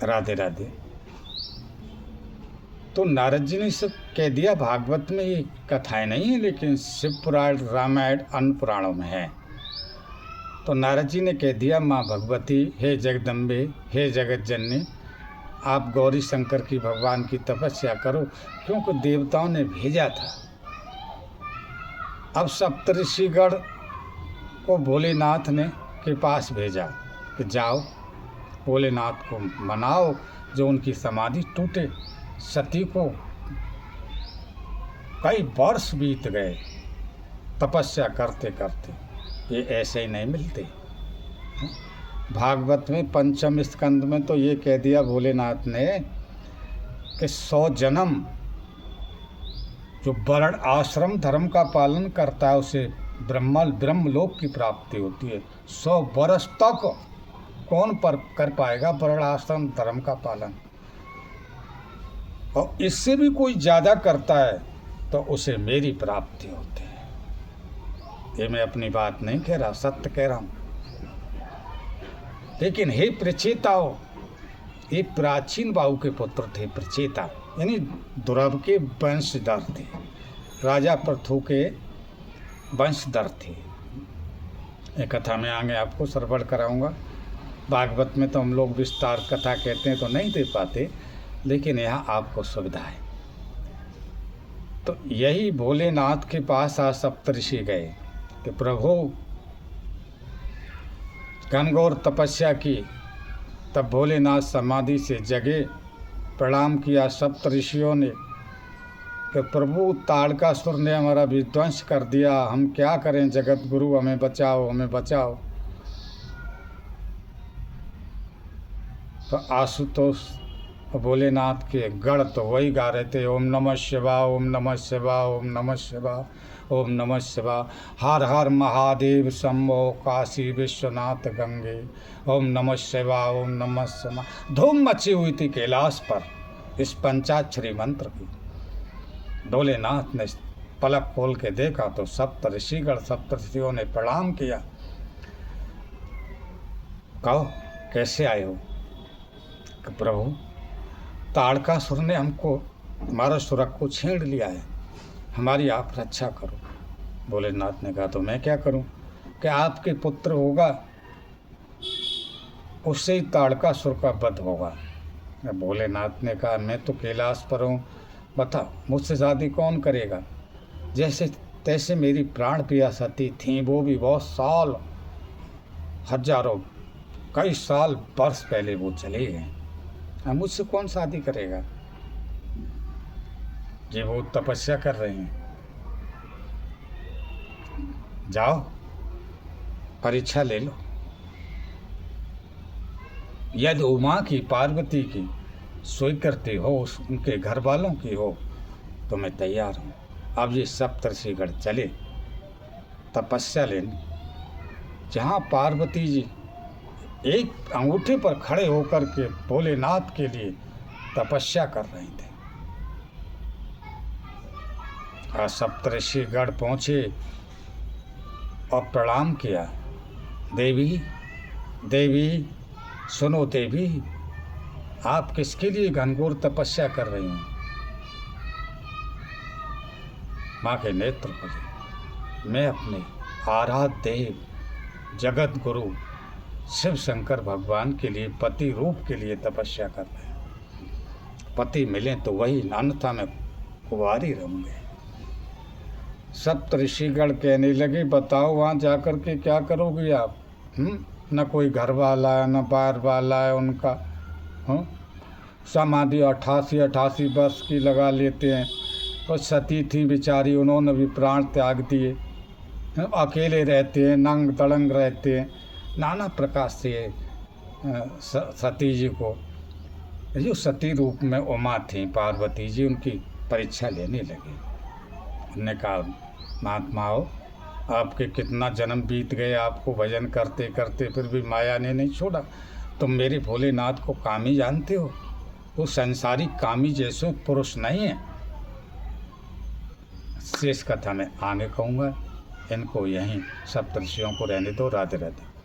राधे राधे। तो नारद जी ने सब कह दिया, भागवत में ये कथाएं नहीं है, लेकिन शिव पुराण, रामायण, अन्य पुराणों में है। तो नारद जी ने कह दिया, माँ भगवती, हे जगदम्बे, हे जगत जननी, आप गौरी शंकर की, भगवान की तपस्या करो, क्योंकि देवताओं ने भेजा था। अब सप्तऋषिगण को भोलेनाथ ने के पास भेजा कि जाओ भोलेनाथ को मनाओ, जो उनकी समाधि टूटे। सती को कई वर्ष बीत गए तपस्या करते करते, ये ऐसे ही नहीं मिलते। भागवत में पंचम स्कंद में तो ये कह दिया भोलेनाथ ने कि 100 जन्म जो वर्ण आश्रम धर्म का पालन करता है उसे ब्रह्मलोक की प्राप्ति होती है। 100 वर्ष तक कौन पर कर पाएगा वर्ण आश्रम धर्म का पालन, और इससे भी कोई ज़्यादा करता है तो उसे मेरी प्राप्ति होती है। ये मैं अपनी बात नहीं कह रहा, सत्य कह रहा हूँ। लेकिन हे प्रचेताओ, ये प्राचीन बाहु के पुत्र थे। प्रचेता यानी दुर्लभ के वंशधर थे, राजा पृथु के वंशधर थे। ये कथा में आगे आपको श्रवण कराऊंगा। भागवत में तो हम लोग विस्तार कथा कहते हैं तो नहीं दे पाते, लेकिन यहाँ आपको सुविधा है। तो यही भोलेनाथ के पास आज सप्तऋषि गए कि प्रभु, घनघोर तपस्या की। तब भोलेनाथ समाधि से जगे, प्रणाम किया सप्तऋषियों ने कि प्रभु, ताड़कासुर ने हमारा विध्वंस कर दिया, हम क्या करें, जगत गुरु हमें बचाओ, हमें बचाओ। तो आशुतोष भोलेनाथ के गण तो वही गा रहे थे, ओम नमः शिवाय, ओम नमः शिवाय, ओम नमः शिवाय, ओम नमः शिवाय, हर हर महादेव शंभो काशी विश्वनाथ गंगे, ओम नमः शिवाय, ओम नमः शिवाय। धूम मची हुई थी कैलाश पर इस पंचाक्षरी मंत्र की। भोलेनाथ ने पलक खोल के देखा तो सप्तऋषियों ने प्रणाम किया। कहो कैसे आए हो? कि प्रभु, ताड़कासुर ने हमको, हमारा सुरग को छीन लिया है, हमारी आप रक्षा करो। भोलेनाथ ने कहा तो मैं क्या करूं? कि आपके पुत्र होगा उससे ही ताड़कासुर का वध होगा। भोलेनाथ ने कहा मैं तो कैलाश पर हूँ, बता मुझसे शादी कौन करेगा? जैसे तैसे मेरी प्राण प्रिया सती थी, वो भी बहुत साल, हजारों कई साल वर्ष पहले वो चले गए, मुझसे कौन शादी करेगा? ये वो तपस्या कर रहे हैं, जाओ परीक्षा ले लो। यदि उमा की, पार्वती की स्वीकृति हो, उनके घर वालों की हो, तो मैं तैयार हूँ। अब ये सप्तऋषिगण चले तपस्या लेने, जहाँ पार्वती जी एक अंगूठे पर खड़े होकर के भोलेनाथ के लिए तपस्या कर रहे थे। आज सप्तऋषिगण पहुँचे और प्रणाम किया। देवी, देवी सुनो देवी, आप किसके लिए घनघोर तपस्या कर रही हैं? माँ के नेत्र खोले, मैं अपने आराध्य देव जगत गुरु शिव शंकर भगवान के लिए, पति रूप के लिए तपस्या कर रहे हैं। पति मिले तो वही, अन्यथा मैं कुंवारी रहूँगे। सप्तऋषिगण कहने लगे, बताओ वहाँ जाकर के क्या करोगे आप? न कोई घर वाला है, न बाहर वाला है उनका। समाधि 88 वर्ष की लगा लेते हैं। और सती थी बेचारी, उन्होंने भी प्राण त्याग दिए, अकेले रहते हैं, नंग तड़ंग रहते हैं। नाना प्रकार से सती जी को, जो सती रूप में उमा थी पार्वती जी, उनकी परीक्षा लेने लगे। उन्होंने कहा, महात्माओं, आपके कितना जन्म बीत गए, आपको भजन करते करते, फिर भी माया ने नहीं छोड़ा। तुम मेरे भोलेनाथ को कामी जानते हो? वो संसारी कामी जैसे पुरुष नहीं है। शेष कथा में आगे कहूँगा। इनको यहीं सप्तऋषियों को रहने दो। राधे राधे।